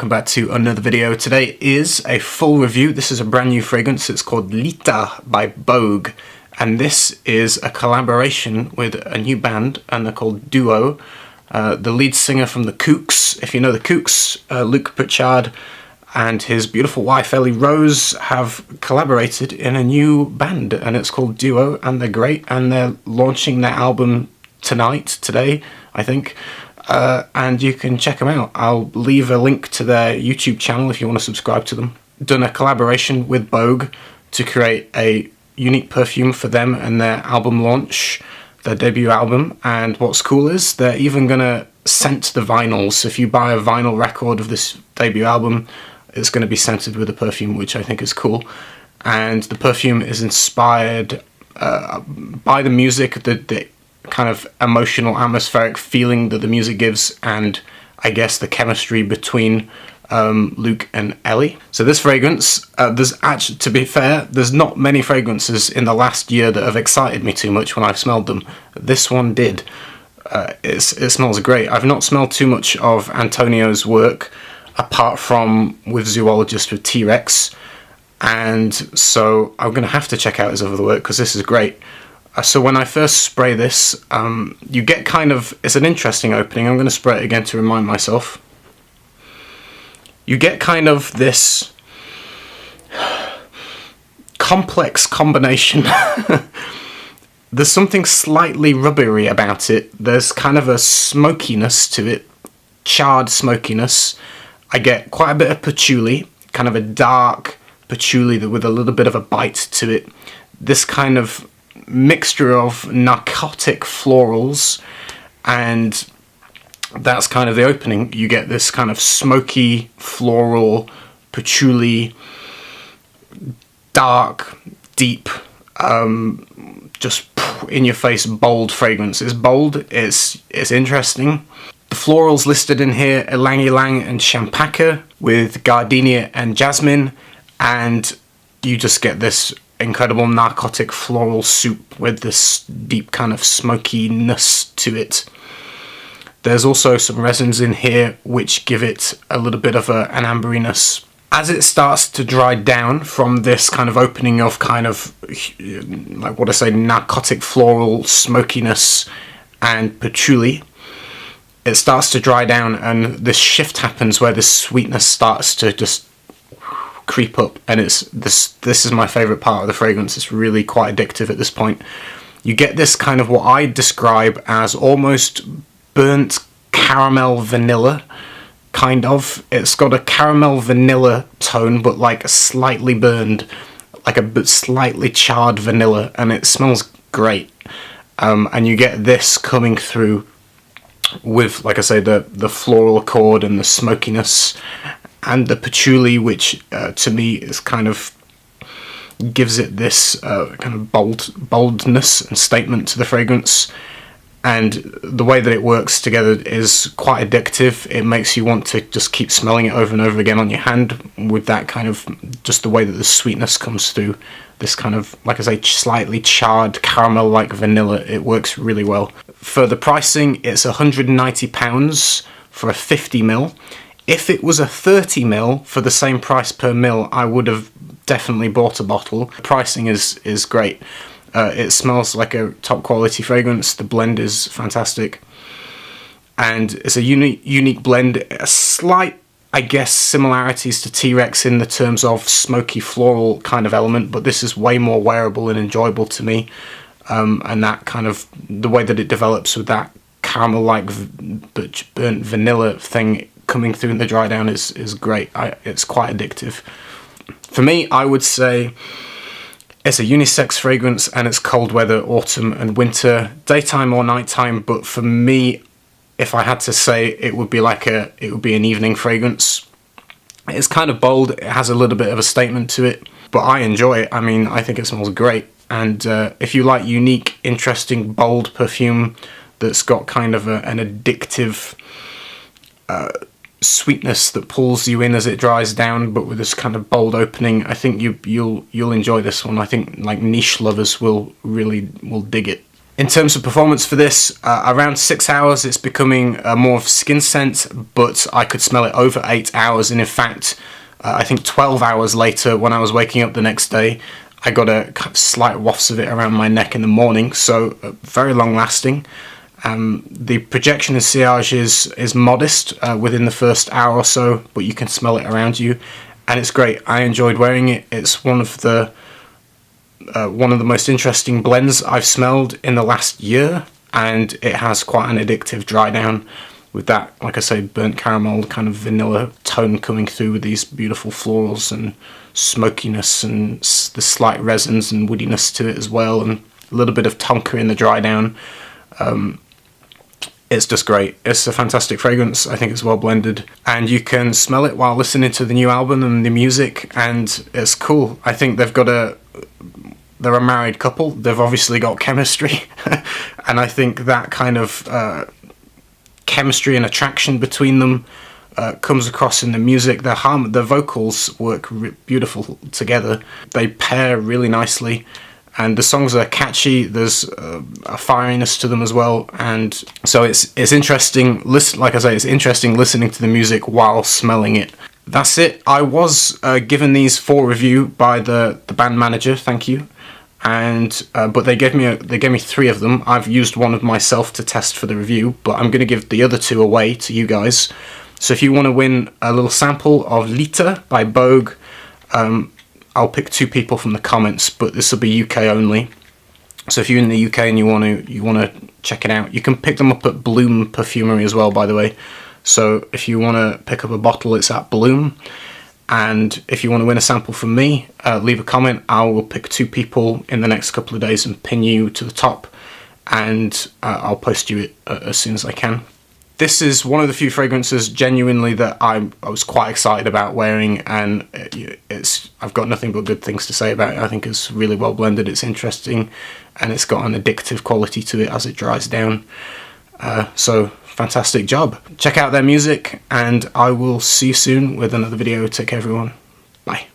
welcome back to another video. Today is a full review. This is a brand new fragrance. It's called LiTA by Bogue, and this is a collaboration with a new band, and they're called Duo. The lead singer from the Kooks, if you know the Kooks, Luke Pritchard, and his beautiful wife Ellie Rose have collaborated in a new band, and it's called Duo, and they're great, and they're launching their album today, I think. And you can check them out. I'll leave a link to their YouTube channel if you want to subscribe to them. Done a collaboration with Bogue to create a unique perfume for them and their album launch, their debut album. And what's cool is they're even going to scent the vinyls. So if you buy a vinyl record of this debut album, it's going to be scented with a perfume, which I think is cool. And the perfume is inspired by the music, the kind of emotional, atmospheric feeling that the music gives, and I guess the chemistry between Luke and Ellie. So this fragrance, there's actually, to be fair, there's not many fragrances in the last year that have excited me too much when I've smelled them. This one did. It smells great. I've not smelled too much of Antonio's work, apart from with Zoologist with T-Rex, and so I'm going to have to check out his other work because this is great. So when I first spray this, you get kind of, it's an interesting opening. I'm going to spray it again to remind myself. You get kind of this complex combination. There's something slightly rubbery about it. There's kind of a smokiness to it, charred smokiness. I get quite a bit of patchouli, kind of a dark patchouli with a little bit of a bite to it. This kind of mixture of narcotic florals, and that's kind of the opening. You get this kind of smoky, floral, patchouli, dark, deep, just in your face, bold fragrance. It's bold, it's interesting. The florals listed in here, ylang ylang and champaca with gardenia and jasmine, and you just get this incredible narcotic floral soup with this deep kind of smokiness to it. There's also some resins in here which give it a little bit of an amberiness. As it starts to dry down from this kind of opening of kind of, like what I say, narcotic floral smokiness and patchouli, it starts to dry down and this shift happens where this sweetness starts to just creep up, and it's this is my favorite part of the fragrance. It's really quite addictive at this point. You get this kind of what I describe as almost burnt caramel vanilla, kind of. It's got a caramel vanilla tone, but like slightly burned, like a slightly charred vanilla, and it smells great. And you get this coming through with, like I say, the floral accord and the smokiness and the patchouli, which to me is kind of gives it this kind of boldness and statement to the fragrance. And the way that it works together is quite addictive. It makes you want to just keep smelling it over and over again on your hand, with that kind of, just the way that the sweetness comes through. This kind of, like I say, slightly charred caramel-like vanilla. It works really well. For the pricing, it's £190 for a 50ml. If it was a 30ml for the same price per ml, I would have definitely bought a bottle. The pricing is great. It smells like a top quality fragrance. The blend is fantastic, and it's a unique blend. A slight, I guess, similarities to T-Rex in the terms of smoky floral kind of element, but this is way more wearable and enjoyable to me. And that kind of, the way that it develops with that caramel-like burnt vanilla thing coming through in the dry down is great. It's quite addictive. For me, I would say it's a unisex fragrance, and it's cold weather, autumn and winter, daytime or nighttime. But for me, if I had to say, it would be an evening fragrance. It's kind of bold. It has a little bit of a statement to it, but I enjoy it. I mean, I think it smells great. And if you like unique, interesting, bold perfume that's got kind of an addictive sweetness that pulls you in as it dries down, but with this kind of bold opening, I think you'll enjoy this one. I think like niche lovers will dig it. In terms of performance for this, around 6 hours it's becoming more of skin scent, but I could smell it over 8 hours, and in fact I think 12 hours later when I was waking up the next day I got a kind of slight wafts of it around my neck in the morning, so very long lasting. The projection and sillage is modest within the first hour or so, but you can smell it around you, and it's great. I enjoyed wearing it. It's one of the most interesting blends I've smelled in the last year, and it has quite an addictive dry down with that, like I say, burnt caramel kind of vanilla tone coming through with these beautiful florals and smokiness and the slight resins and woodiness to it as well, and a little bit of tonka in the dry down. It's just great. It's a fantastic fragrance. I think it's well blended, and you can smell it while listening to the new album and the music, and it's cool. I think they're a married couple. They've obviously got chemistry and I think that kind of chemistry and attraction between them comes across in the music. Their vocals work beautiful together. They pair really nicely, and the songs are catchy. There's a firiness to them as well, and so it's interesting. Like I say, it's interesting listening to the music while smelling it. That's it. I was given these for review by the band manager. Thank you. And but they gave me 3 of them. I've used one of myself to test for the review, but I'm going to give the other 2 away to you guys. So if you want to win a little sample of LiTA by Bogue, I'll pick 2 people from the comments, but this will be UK only. So if you're in the UK and you want to check it out, you can pick them up at Bloom Perfumery as well, by the way. So if you want to pick up a bottle, it's at Bloom. And if you want to win a sample from me, leave a comment. I will pick 2 people in the next couple of days and pin you to the top, and I'll post you it as soon as I can. This is one of the few fragrances genuinely that I was quite excited about wearing, and I've got nothing but good things to say about it. I think it's really well blended, it's interesting, and it's got an addictive quality to it as it dries down. So fantastic job. Check out their music, and I will see you soon with another video. Take care everyone. Bye.